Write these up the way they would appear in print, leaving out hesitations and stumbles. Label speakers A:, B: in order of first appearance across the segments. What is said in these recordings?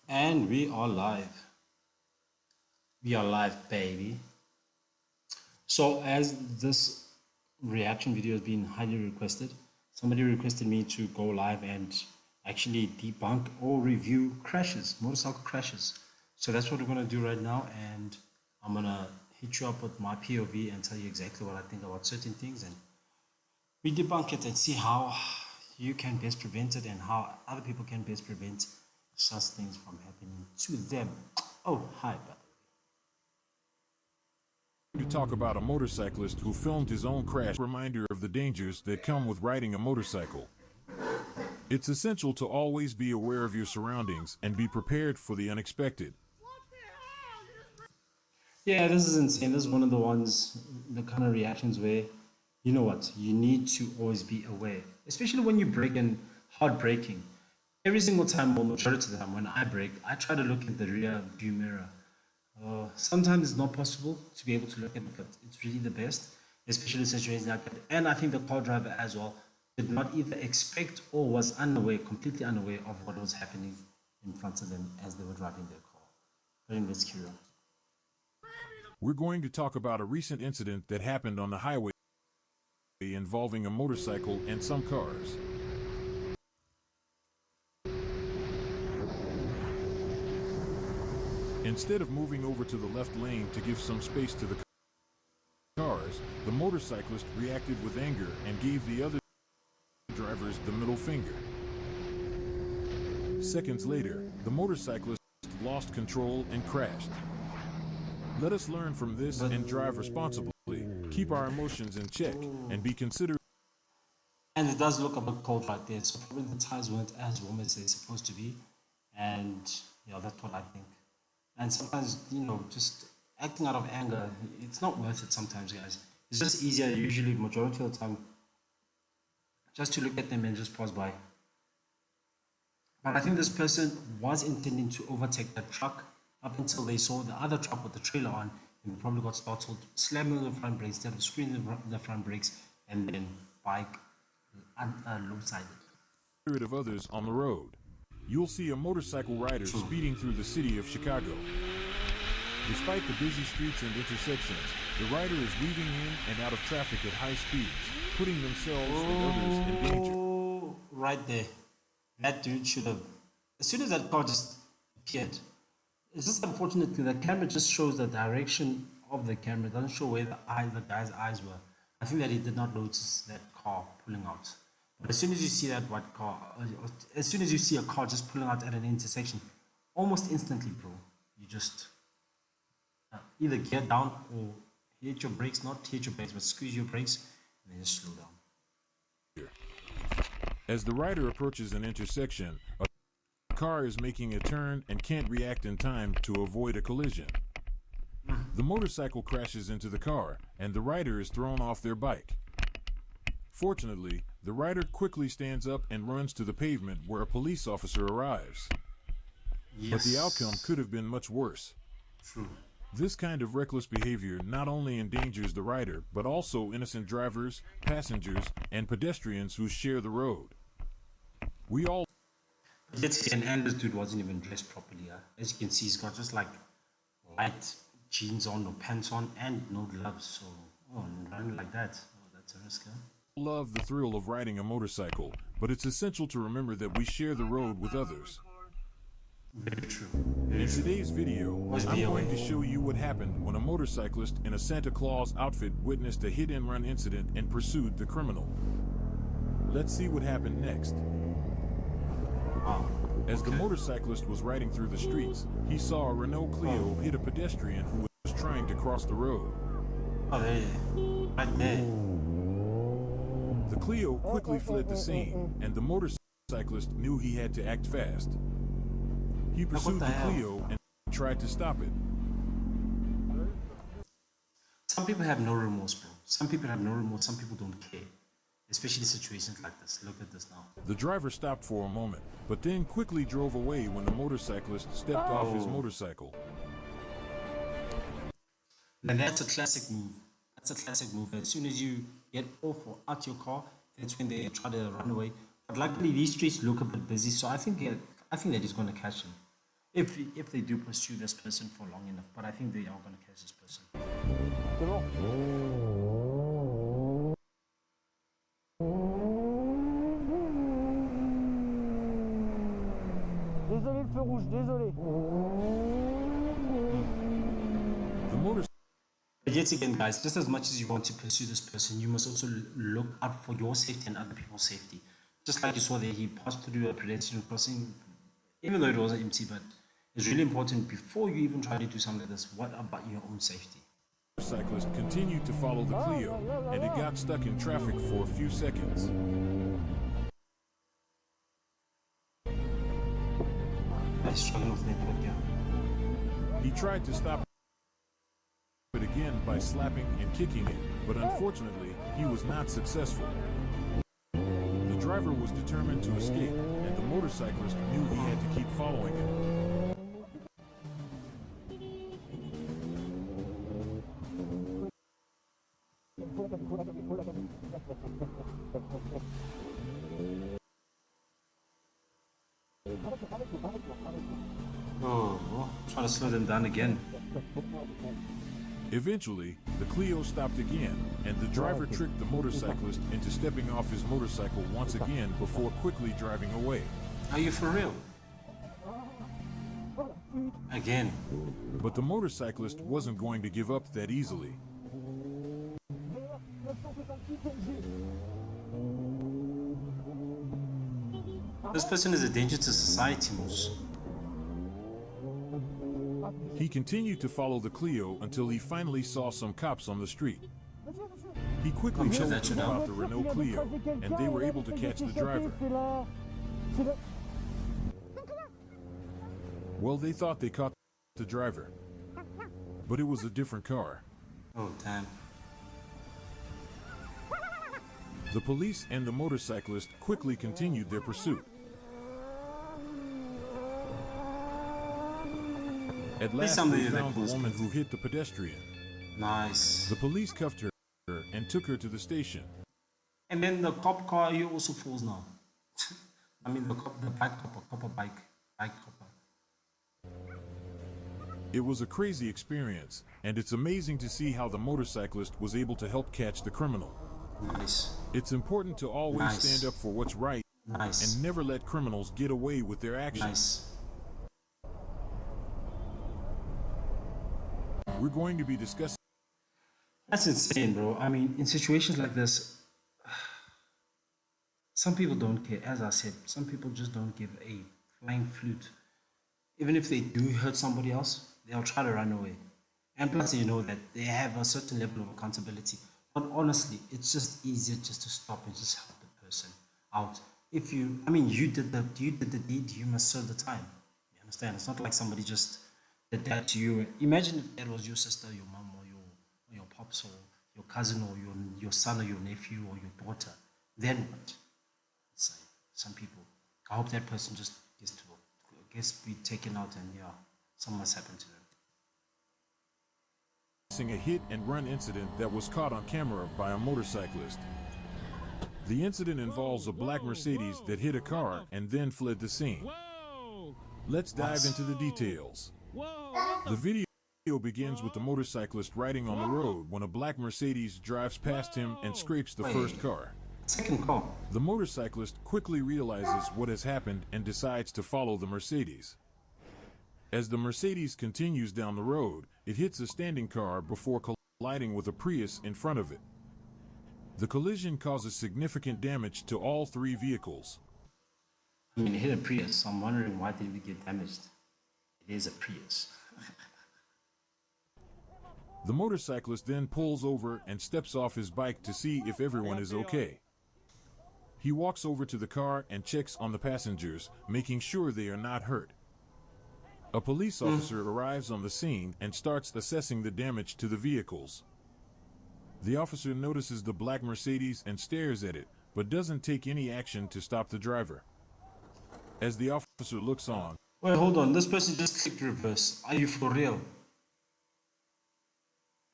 A: And we are live. We are live, baby. So, as this reaction video has been highly requested, somebody requested me to go live and actually debunk or review crashes, motorcycle crashes. So, that's what we're going to do right now. And I'm going to hit you up with my POV and tell you exactly what I think about certain things. And we debunk it and see how you can best prevent it and how other people can best prevent such things from happening to them. Oh, hi, bud.
B: To talk about a motorcyclist who filmed his own crash, reminder of the dangers that come with riding a motorcycle. It's essential to always be aware of your surroundings and be prepared for the unexpected.
A: Yeah, this is insane. This is one of the ones, the kind of reactions where, you know what, you need to always be aware, especially when you brake and hard braking. Every single time, or majority of the time, when I brake, I try to look at the rear view mirror. Sometimes it's not possible to be able to look at it, but it's really the best, especially in situations like that. And I think the car driver as well did not either expect or was unaware, completely unaware of what was happening in front of them as they were driving their car. But let's carry on.
B: We're going to talk about a recent incident that happened on the highway involving a motorcycle and some cars. Instead of moving over to the left lane to give some space to the cars, the motorcyclist reacted with anger and gave the other drivers the middle finger. Seconds later, the motorcyclist lost control and crashed. Let us learn from this and drive responsibly, keep our emotions in check, and be considerate.
A: And it does look a bit cold right there, so probably the tires weren't as warm as they're supposed to be. And yeah, that's what I think. And sometimes, just acting out of anger, it's not worth it sometimes, guys. It's just easier, usually, majority of the time, just to look at them and just pass by. But I think this person was intending to overtake that truck up until they saw the other truck with the trailer on and they probably got startled, slamming the front brakes instead of screwing the front brakes, and then bike lopsided.
B: Of others on the road. You'll see a motorcycle rider speeding through the city of Chicago. Despite the busy streets and intersections, the rider is weaving in and out of traffic at high speeds, putting themselves and others in danger.
A: Oh, right there. That dude should have. As soon as that car just appeared, it's just unfortunately the camera just shows the direction of the camera. It doesn't show where the guy's eyes were. I think that he did not notice that car pulling out. But as soon as you see that white car, as soon as you see a car just pulling out at an intersection, almost instantly, bro, you just either get down or hit your brakes, not hit your brakes, but squeeze your brakes and then just slow down.
B: As the rider approaches an intersection, a car is making a turn and can't react in time to avoid a collision. The motorcycle crashes into the car, and the rider is thrown off their bike. Fortunately, the rider quickly stands up and runs to the pavement where a police officer arrives.
A: Yes.
B: But the outcome could have been much worse.
A: True.
B: This kind of reckless behavior not only endangers the rider, but also innocent drivers, passengers, and pedestrians who share the road. We all
A: Yet again, and this dude wasn't even dressed properly. As you can see, he's got just like light jeans on, no pants on, and no gloves. So, running like that, that's a risk, huh?
B: love the thrill of riding a motorcycle, but it's essential to remember that we share the road with others.
A: Very true.
B: In today's video, I'm going to show you what happened when a motorcyclist in a Santa Claus outfit witnessed a hit-and-run incident and pursued the criminal. Let's see what happened next. As the motorcyclist was riding through the streets, he saw a Renault Clio hit a pedestrian who was trying to cross the road.
A: Oh, there. Right there.
B: The Clio quickly fled the scene, and the motorcyclist knew he had to act fast. He pursued the Clio and tried to stop it.
A: Some people have no remorse, bro. Some people have no remorse. Some people don't care. Especially situations like this. Look at this now.
B: The driver stopped for a moment, but then quickly drove away when the motorcyclist stepped off his motorcycle.
A: And that's a classic move. That's a classic move. As soon as you get off or out your car, that's when they try to run away. But luckily, these streets look a bit busy, so I think that he's going to catch him. If they do pursue this person for long enough, but I think they are going to catch this person.
C: C'est bon. Désolé le feu rouge, désolé.
B: The motorcyclist
A: But yet again, guys, just as much as you want to pursue this person, you must also look out for your safety and other people's safety. Just like you saw there, he passed through a pedestrian crossing, even though it wasn't empty, but it's really important before you even try to do something like this, what about your own safety?
B: continued to follow the Clio, and it got stuck in traffic for a few seconds.
A: He's struggling with network, yeah.
B: He tried to stop it again by slapping and kicking it, but unfortunately, he was not successful. The driver was determined to escape, and the motorcyclist knew he had to keep following him.
A: Oh, trying to slow them down again.
B: Eventually, the Clio stopped again, and the driver tricked the motorcyclist into stepping off his motorcycle once again before quickly driving away.
A: Are you for real? Again.
B: But the motorcyclist wasn't going to give up that easily.
A: This person is a danger to society, Moose.
B: He continued to follow the Clio until he finally saw some cops on the street. He quickly
A: I'm sure
B: told
A: that
B: them
A: you know.
B: about the Renault Clio, and they were able to catch the driver. Well, they thought they caught the driver, but it was a different car.
A: Oh, damn.
B: The police and the motorcyclist quickly continued their pursuit. At last,
A: somebody
B: they
A: that
B: found the
A: calls
B: woman who hit the pedestrian.
A: Nice.
B: The police cuffed her and took her to the station.
A: And then the cop car, you also falls now. I mean, the bike copper bike copper.
B: It was a crazy experience, and it's amazing to see how the motorcyclist was able to help catch the criminal.
A: Nice.
B: It's important to always
A: Nice.
B: stand up for what's right
A: Nice.
B: and never let criminals get away with their actions.
A: Nice.
B: We're going to be discussing
A: That's insane, bro. I mean, in situations like this, some people don't care. As I said, some people just don't give a flying flute. Even if they do hurt somebody else, they'll try to run away. And plus, you know that they have a certain level of accountability. But honestly, it's just easier just to stop and just help the person out. If you, I mean, you did the deed, you must serve the time. You understand? It's not like somebody just did that to you. Imagine if that was your sister, your mom, or your pops, or your cousin, or your son, or your nephew, or your daughter. Then what? It's like some people. I hope that person just gets be taken out, and yeah, something must happen to them.
B: a hit and run incident that was caught on camera by a motorcyclist. The incident involves a black Mercedes that hit a car and then fled the scene. Let's dive into the details. The video begins with the motorcyclist riding on the road when a black Mercedes drives past him and scrapes the first car.
A: Second car.
B: The motorcyclist quickly realizes what has happened and decides to follow the Mercedes. As the Mercedes continues down the road, it hits a standing car before colliding with a Prius in front of it. The collision causes significant damage to all three vehicles.
A: I mean, it hit a Prius, so I'm wondering why did we get damaged? It is a Prius.
B: The motorcyclist then pulls over and steps off his bike to see if everyone is okay. He walks over to the car and checks on the passengers, making sure they are not hurt. A police officer arrives on the scene and starts assessing the damage to the vehicles. The officer notices the black Mercedes and stares at it, but doesn't take any action to stop the driver. As the officer looks on,
A: Wait, hold on. This person just clicked reverse. Are you for real?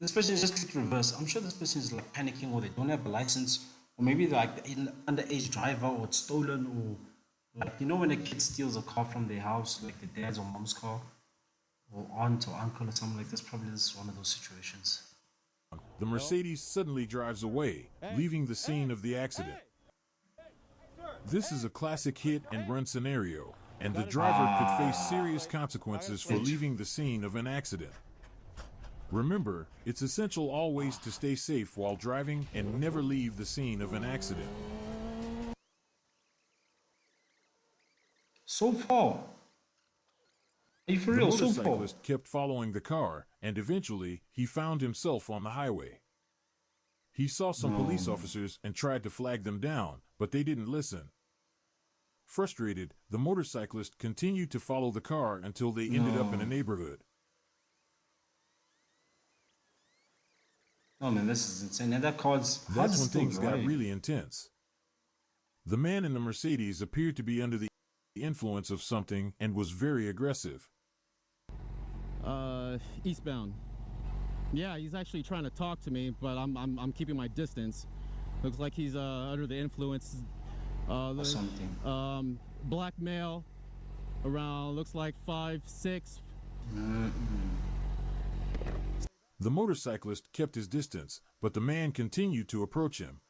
A: This person just clicked reverse. I'm sure this person is like panicking, or they don't have a license, or maybe they're like an underage driver, or it's stolen, or Like, you know, when a kid steals a car from their house, like the dad's or mom's car, or aunt or uncle or something like this, probably this is one of those situations.
B: The Mercedes suddenly drives away, leaving the scene of the accident. This is a classic hit and run scenario, and the driver could face serious consequences for leaving the scene of an accident. Remember, it's essential always to stay safe while driving and never leave the scene of an accident.
A: So far. Are you for
B: The
A: real? So far.
B: motorcyclist kept following the car, and eventually, he found himself on the highway. He saw some police officers and tried to flag them down, but they didn't listen. Frustrated, the motorcyclist continued to follow the car until they ended up in a neighborhood.
A: Oh man, this is insane. And that car's
B: That's when things got really intense. The man in the Mercedes appeared to be under the influence of something and was very aggressive.
D: Eastbound. Yeah, he's actually trying to talk to me, but I'm keeping my distance. Looks like he's under the influence.
A: Something.
D: Black male, around looks like 5'6".
B: The motorcyclist kept his distance, but the man continued to approach him.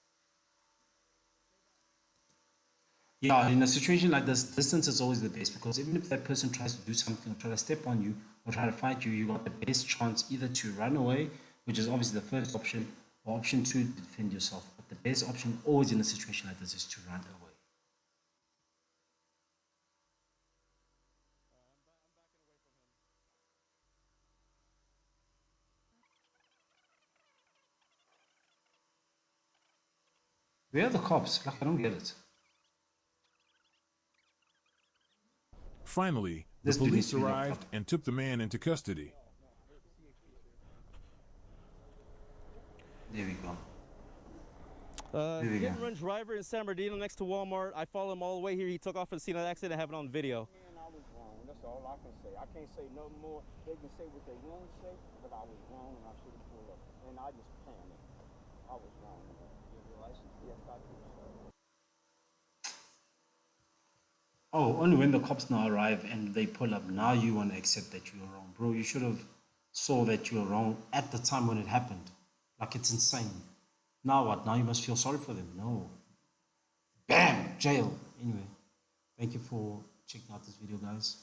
A: Yeah, in a situation like this, distance is always the best, because even if that person tries to do something or try to step on you or try to fight you, you got the best chance either to run away, which is obviously the first option, or option 2, defend yourself. But the best option always in a situation like this is to run away. Where are the cops? Like, I don't get it.
B: Finally, the police arrived and took the man into custody.
A: There we go.
C: Hit and run driver in San Bernardino next to Walmart. I followed him all the way here. He took off at the scene of the accident. I have it on video.
E: And I was wrong. That's all I can say. I can't say no more. They can say what they want to say, but I was wrong and I should have pulled up. And I just panicked. I was wrong. You have your license? Yes, I do, sir.
A: Oh, only when the cops now arrive and they pull up, now you want to accept that you were wrong. Bro, you should have saw that you were wrong at the time when it happened. Like, it's insane. Now what? Now you must feel sorry for them. No. Bam! Jail. Anyway, thank you for checking out this video, guys.